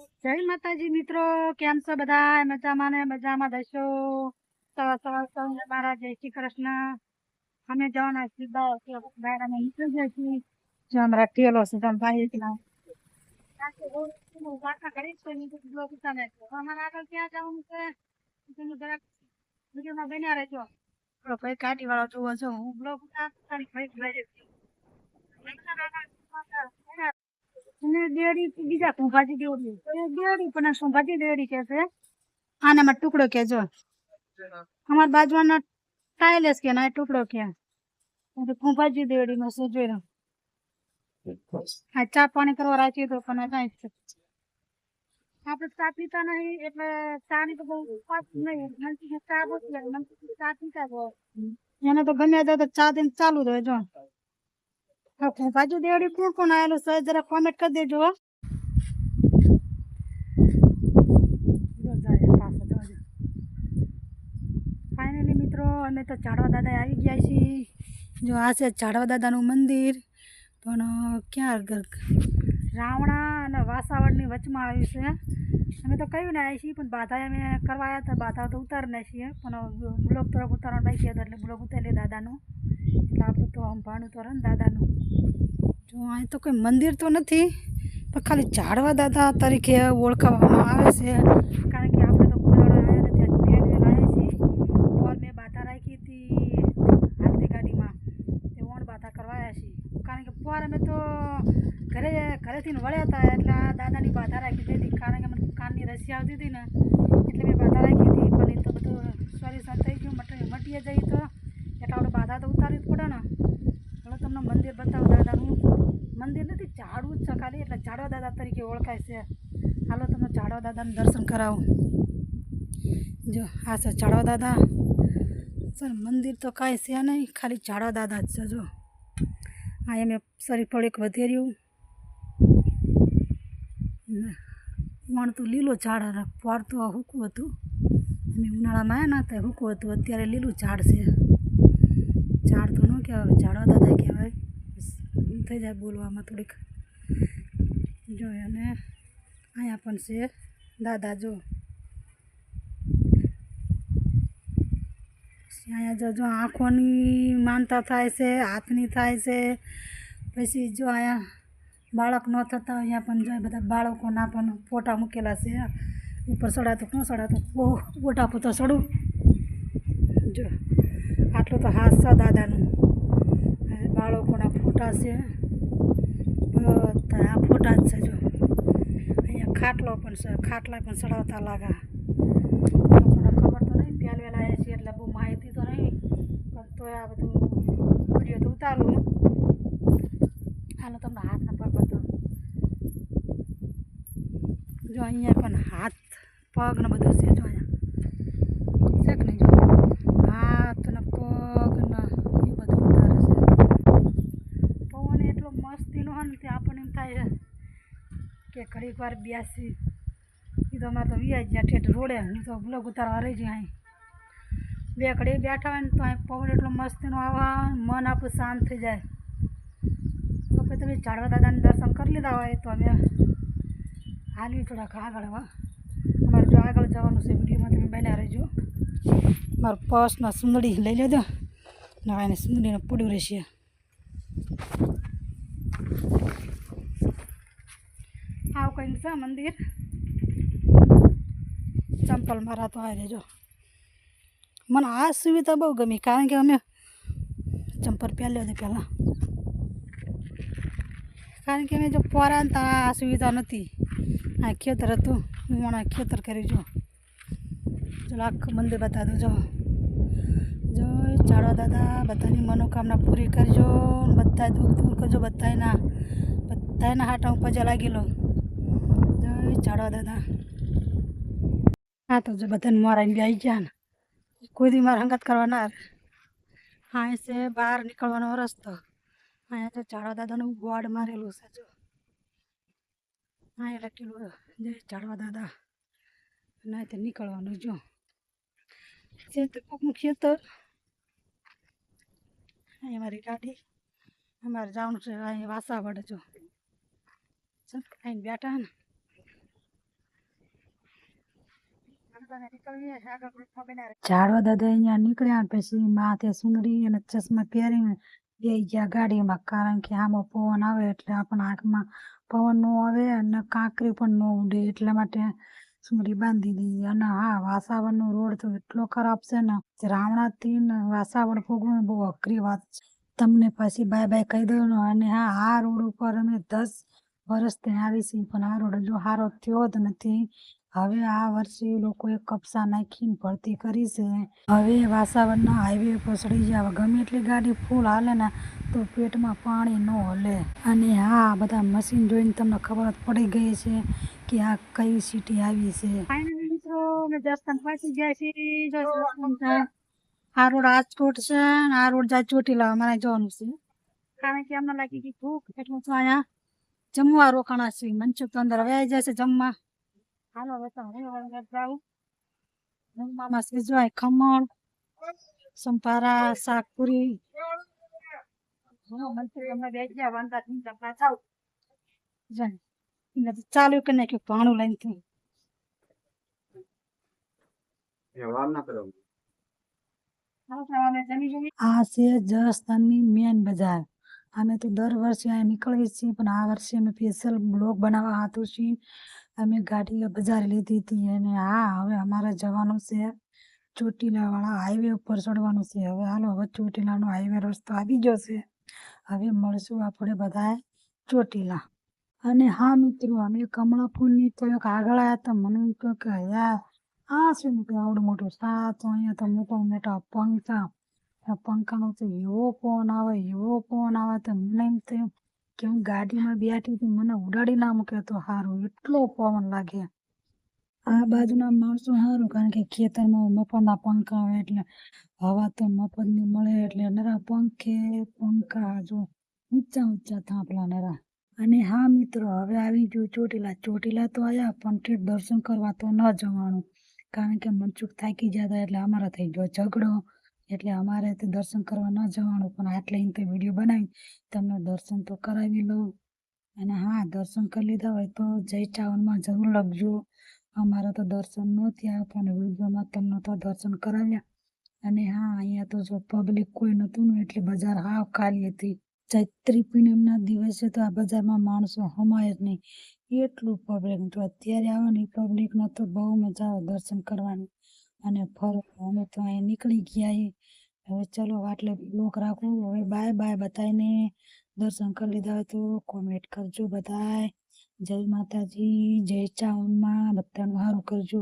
જય માતાજી મિત્રો, કેમ છો બધા? મજામાં ને મજામાં દશો. સવાર મારા જય શ્રી કૃષ્ણ. અમે જવાના સીધા નીકળી ગયા છીએ. જો અમારા ટેલો છે તમે ભાઈ એકલા વાર્તા કરીશ તો બ્લોગ ઉતારે અમારે આગળ ક્યાં જવાનું છે તમે જરાક વિડીયોમાં બન્યા રહેજો. ભાઈ કાઢી વાળો જોવો છો હું બ્લોગ ઉતારી અને દેડી બીજા સોંભાજી દેડી પણ સોંભાજી દેડી કે છે આનામાં ટુકડો કેજો અમાર બાજુના ટાઇલેસ કે ના ટુકડો કે સોંભાજી દેડી નો છે જોઈ આ ચા પાણી કરવા રાખીએ તો પણ કાંઈ આપણે ચા પીતા નહીં એટલે ચા ની તો બહુ નહીં ચા બહુ ચા પીતા જ એને તો ગમે તો ચા દઈને ચાલુ જ હોય જો બાજુ દેવડી કોણ કોણ આવેલું છે જરા કોમેન્ટ કરી દેજો. ફાઇનલી મિત્રો અમે તો ઝાડવા દાદા આવી ગયા છીએ. જો આ છે ઝાડવા દાદાનું મંદિર પણ ક્યાં રાવણા અને વાસાવડની વચમાં આવ્યું છે. અમે તો કહ્યું ને આવી છીએ પણ બાધા અમે કરવા આવ્યા હતા બાધા તો ઉતારીને છીએ પણ બ્લોગ થોડોક ઉતારવાનો બાકી હતો એટલે બ્લોગ ઉતારી દાદાનું એટલે આપણું તો ભાણું તો રહે ને દાદાનું. જો અહીં તો કોઈ મંદિર તો નથી પણ ખાલી ઝાડવા દાદા તરીકે ઓળખાવવામાં આવે છે કારણ કે આપણે તો કોઈ આવ્યા નથી આજ પહેલી વાર આવ્યા છીએ. ઓર મેં બાધા રાખી હતી હાલતી ગાડીમાં તે ઓણ બાધા કરવા આવ્યા છીએ કારણ કે પોર અમે તો ઘરેથી વળ્યા હતા એટલે આ દાદાની બાધા રાખી દીધી કારણ કે મને કાનની રસી આવતી હતી ને એટલે મેં બાધા રાખી હતી પણ એ તો બધું સોલ્યુશન થઈ ગયું મટીએ જઈ તો એટલે આપણે બાધા તો ઉતારવી જ પડે ને. હવે તમને મંદિર બતાવો દાદાનું મંદિર નથી ઝાડવું જ છે ખાલી એટલે ઝાડવા દાદા તરીકે ઓળખાય છે. હાલો તમને ઝાડવા દાદાનું દર્શન કરાવું. જો આ છે ઝાડવા દાદા સર મંદિર તો કાંઈ છે નહીં ખાલી ઝાડવા દાદા જ છે. જો આ મેં સરી થોડીક વધેર્યું વણ તો લીલું ઝાડ પર તો હૂકું હતું અમે ઉનાળામાં આવ્યા ના તો હૂકું હતું અત્યારે લીલું ઝાડ છે. ઝાડ તો ન કહેવાય ઝાડવા દાદા કહેવાય થઈ જાય બોલવામાં થોડીક. જો અને અહીંયા પણ છે દાદા જો અહીંયા જો આંખોની માનતા થાય છે હાથની થાય છે પછી જો અહીંયા બાળક ન થતા અહીંયા પણ જો બધા બાળકોના પણ ફોટા મૂકેલા છે ઉપર ચડાતો ન ચડાતો બહુ ફોટા પોતા ચડું. જો આટલું તો હાથ છે દાદાનું બાળકોના ફોટા છે બધા આ ફોટા જ છે. જો અહીંયા ખાટલો પણ છે ખાટલા પણ ચડાવતા લાગા આપણને ખબર તો નહીં પહેલ વહેલા આવ્યા છીએ એટલે બહુ માહિતી તો નહીં પણ તો આ બધું વિડીયો તો ઉતારું ને. હાલો તમને હાથના પગ બતાવું. જો અહીંયા પણ હાથ પગ ને બધું છે જો અહીંયા છે કે નહીં જો હાથ ને પગ ને એ બધું ઉતારે છે. પવન એટલો મસ્તીનો હોય ને તે આપણને એમ થાય કે ઘડીક વાર બેસી એ તો અમારે તો વ્યાજ જ્યાં ઠેઠ રોડે નહીં તો બ્લોગ ઉતારવા રહી જાય અહીં બે ઘડી બેઠા હોય ને તો અહીં પવન એટલો મસ્તીનો આવે મન આપણું શાંત થઈ જાય. તો પછી તમે ઝાડવા દાદાને દર્શન કરી લીધા હોય તો અમે હાલવી થોડાક આગળ હવે અમારે જો આગળ જવાનું છે વિડીયોમાં તમે બન્યા રહેજો. મારું પર્સમાં સુંદડી લઈ લેજો ને એને સુંદડીને પૂડ્યું રહેશે. આવું કંઈક છે મંદિર ચંપલ મારા તો આવી રહેજો. મને આ સુવિધા બહુ ગમી કારણ કે અમે ચંપલ પહેર્યો હતી પહેલાં કારણ કે અમે જો પોરા ને આ સુવિધા નથી આ ખેતર હતું હું ખેતર કરી જો આખું મંદિર બતા દઉં. જો જો ઝાડવા દાદા બધાની મનોકામના પૂરી કરજો બધા દુઃખ દૂર કરજો બધાના હાટા હું પજા લાગી લો. જય ઝાડવા દાદા. હા તો જો બધાને મારા બી આવી ગયા ને કોઈ દી મારા હંગાત કરવા ના હા છે બહાર નીકળવાનો રસ્તો અહીંયા તો ઝાડવા દાદાનું બોર્ડ મારેલું છે. જો અહીંયા લખેલું જય ઝાડવા દાદા ના તો નીકળવાનું. જો કોકનું ખેતર અહીંયા મારી ગાડી અમારે જવાનું છે અહીંયા વાસાવડ. જો આવીને બેઠા ને ઝાડવા દાદા અહીંયા નીકળ્યા પછી માથે સુંદરી અને ચશ્મા પહેરીને બેસી ગયા ગાડીમાં, કારણ કે આમાં પવન આવે એટલે આપણને આંખમાં પવન ન આવે અને કાંકરી પણ ન ઉડે, એટલા માટે સુંદરી બાંધી દીધી. અને હા, વાસાવડનો રોડ તો એટલો ખરાબ છે ને, રાવણાથી ને વાસાવડ પૂગવું બહુ અઘરી વાત છે. તમને પછી બાય બાય કહી દઉં ને. અને હા, આ રોડ ઉપર અમે 10 વર્ષથી આવી છીએ, પણ આ રોડ હજુ સારો થયો જ નથી. હવે આ વર્ષે લોકોએ કપસા નાખીને ભરતી કરી છે. હવે વાસાવડના હાઈવે ઉપર ચડી જાય, ગમે એટલી ગાડી ફૂલ હાલે ને તો પેટમાં પાણી ન હલે. અને હા, બધા મશીન જોઈને તમને ખબર પડી ગઈ છે કે આ કઈ સિટી આવી છે. ફાઇનલી મિત્રો, અમે દર્શન પહોંચી ગયા છીએ. આ રોડ રાજકોટ છે અને આ રોડ જાય ચોટીલા. અમારે જવાનું છે, કારણ કે અમને લાગી કે ભૂખ એટલે તો અહીંયા જમવા રોકાણા છે. મનસુખ તો અંદર હવે આવી જશે જમવા. હાલો હવે તો હવે જાઉં જમવામાં છે. જો ખમણ, સંભારા, શાક, પૂરી. મનસુખ અમે બે ગયા વાંધા જમવા જાવ. ચાલુ કરી નાખ્યું ભાણું લઈને. આ છે જસદણની મેન બજાર. અમે તો દર વર્ષે અહીંયા નીકળીએ છીએ, પણ આ વર્ષે અમે સ્પેશિયલ બ્લોગ બનાવવા હાથું છીએ અમે ગાડી બજારે લીધી હતી. અને હા, હવે અમારે જવાનું છે ચોટીલા વાળા હાઈવે ઉપર ચડવાનું છે. હવે હાલો, હવે ચોટીલાનો હાઈવે રસ્તો આવી ગયો છે. હવે મળશું આપણે બધા ચોટીલા. અને હા મિત્રો, અમે કમળાપુરની તો એક આગળ આવ્યા હતા. મને એમ કહ્યું કે યાર આ શું નીકળ્યું આવડું મોટું સાત, અહીંયા તો મોટા મોટા પંખા. પંખાનો તો એવો પવન આવે, એવો પવન આવે તો મને એમ થયું કે હું ગાડીમાં બેઠી હતી, મને ઉડાડી ના મૂકે તો સારું, એટલો પવન લાગે. આ બાજુના માણસો સારું, કારણ કે ખેતરમાં મફતના પંખા આવે એટલે હવા તો મફતની મળે, એટલે નરા પંખે પંખા જો ઊંચા ઊંચા થાંભલા નરા. અને હા મિત્રો, હવે આવી ગયું ચોટીલા. ચોટીલા તો આવ્યા, પણ ઠેઠ દર્શન કરવા તો ન જવાનું, કારણ કે મનસુખ થાકી જતા એટલે અમારા થઈ ગયો ઝઘડો, એટલે અમારે તે દર્શન કરવા ન જવાનું. પણ આટલે તો વિડીયો બનાવી તમને દર્શન તો કરાવી લઉં. અને હા, દર્શન કરી લીધા હોય તો જય ચાવનમાં જરૂર લખજો. અમારા તો દર્શન ન થયા, પણ વિડીયોમાં તમને તો દર્શન કરાવ્યા. અને હા, અહીંયા તો જો પબ્લિક કોઈ નહોતું ને, એટલે બજાર હાવ ખાલી હતી. ચૈત્રી પૂનમના દિવસે તો આ બજારમાં માણસો હમાય જ નહીં, એટલું પબ્લિક. જો અત્યારે આવે ને પબ્લિકનો તો બહુ મજા આવે દર્શન કરવાની અને ફરવાની. અમે તો અહીંયા નીકળી ગયા. હવે ચલો આટલે બ્લોગ રાખું. હવે બાય બાય. બધાને દર્શન કરી લીધા હોય તો કોમેન્ટ કરજો બધાય. જય માતાજી, જય ચાવનમાં, બધાનું સારું કરજો.